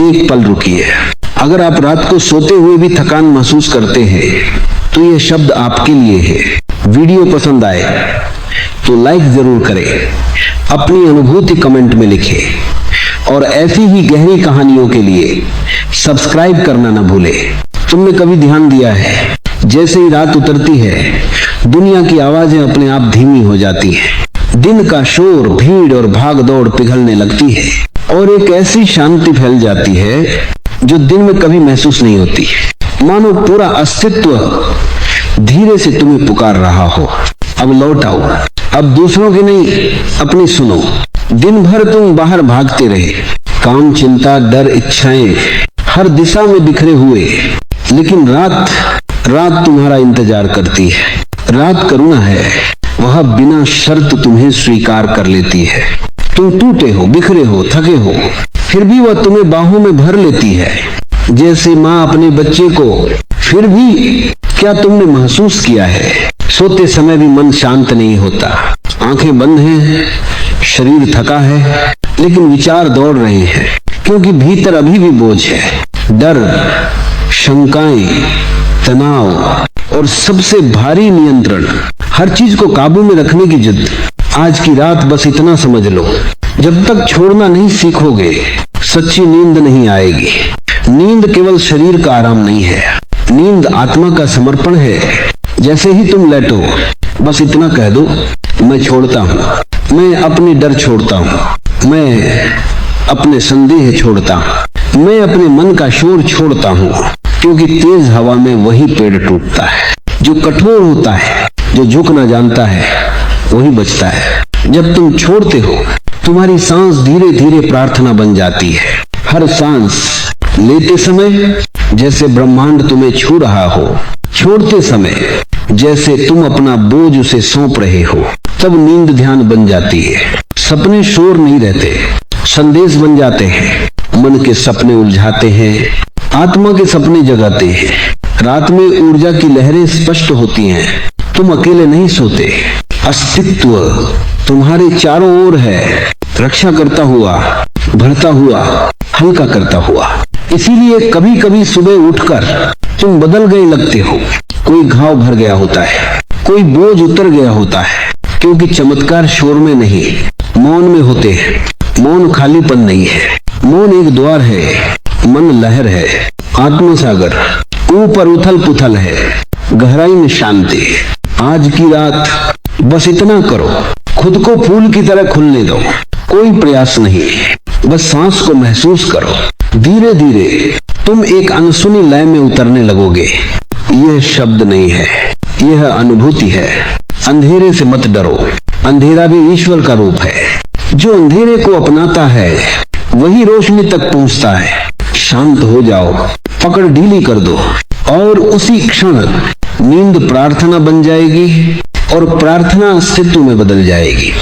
एक पल रुकिए। अगर आप रात को सोते हुए भी थकान महसूस करते हैं तो यह शब्द आपके लिए है। वीडियो पसंद आए तो लाइक जरूर करें, अपनी अनुभूति कमेंट में लिखें और ऐसी ही गहरी कहानियों के लिए सब्सक्राइब करना न भूलें। तुमने कभी ध्यान दिया है, जैसे ही रात उतरती है दुनिया की आवाजें अपने आप धीमी हो जाती हैं। दिन का शोर, भीड़ और भाग दौड़ पिघलने लगती है और एक ऐसी शांति फैल जाती है जो दिन में कभी महसूस नहीं होती। मानो पूरा अस्तित्व धीरे से तुम्हें पुकार रहा हो, अब लौट आओ, अब दूसरों की नहीं अपनी सुनो। दिन भर तुम बाहर भागते रहे, काम, चिंता, डर, इच्छाएं हर दिशा में बिखरे हुए, लेकिन रात तुम्हारा इंतजार करती है। रात करुणा है, वह बिना शर्त तुम्हें स्वीकार कर लेती है। तुम टूटे हो, बिखरे हो, थके हो, फिर भी वह तुम्हें बाहों में भर लेती है जैसे माँ अपने बच्चे को। फिर भी क्या तुमने महसूस किया है, सोते समय भी मन शांत नहीं होता। आंखें बंद हैं, शरीर थका है, लेकिन विचार दौड़ रहे हैं क्योंकि भीतर अभी भी बोझ है, डर, शंकाएं, तनाव और सबसे भारी नियंत्रण, हर चीज को काबू में रखने की जिद। आज की रात बस इतना समझ लो, जब तक छोड़ना नहीं सीखोगे सच्ची नींद नहीं आएगी। नींद केवल शरीर का आराम नहीं है, नींद आत्मा का समर्पण है। जैसे ही तुम लेटो बस इतना कह दो, मैं छोड़ता हूँ, मैं अपनी डर छोड़ता हूँ, मैं अपने संदेह छोड़ता हूँ, मैं अपने मन का शोर छोड़ता हूँ। क्योंकि तेज हवा में वही पेड़ टूटता है जो कठोर होता है, जो झुक ना जानता है वही बचता है। जब तुम छोड़ते हो तुम्हारी सांस धीरे धीरे प्रार्थना बन जाती है। हर सांस लेते समय जैसे ब्रह्मांड तुम्हें छू रहा हो, छोड़ते समय जैसे तुम अपना बोझ उसे सौंप रहे हो। तब नींद ध्यान बन जाती है, सपने शोर नहीं रहते, संदेश बन जाते हैं। मन के सपने उलझाते हैं, आत्मा के सपने जगाते हैं। रात में ऊर्जा की लहरें स्पष्ट होती हैं, तुम अकेले नहीं सोते, अस्तित्व तुम्हारे चारों ओर है, रक्षा करता हुआ, भरता हुआ, हल्का करता हुआ। इसीलिए कभी कभी सुबह उठकर तुम बदल गए लगते हो। कोई घाव भर गया होता है, कोई बोझ उतर गया होता है, क्योंकि चमत्कार शोर में नहीं, मौन में होते हैं। मौन खालीपन नहीं है, मौन एक द्वार है, मन लहर है, आत्म सागर, ऊपर उथल पुथल है, गहराई में शांति। आज की रात बस इतना करो, खुद को फूल की तरह खुलने दो, कोई प्रयास नहीं, बस सांस को महसूस करो। धीरे धीरे तुम एक अनसुनी लय में उतरने लगोगे। यह शब्द नहीं है, यह अनुभूति है। अंधेरे से मत डरो, अंधेरा भी ईश्वर का रूप है। जो अंधेरे को अपनाता है वही रोशनी तक पहुंचता है। शांत हो जाओ, पकड़ ढीली कर दो और उसी क्षण नींद प्रार्थना बन जाएगी और प्रार्थना अस्तित्व में बदल जाएगी।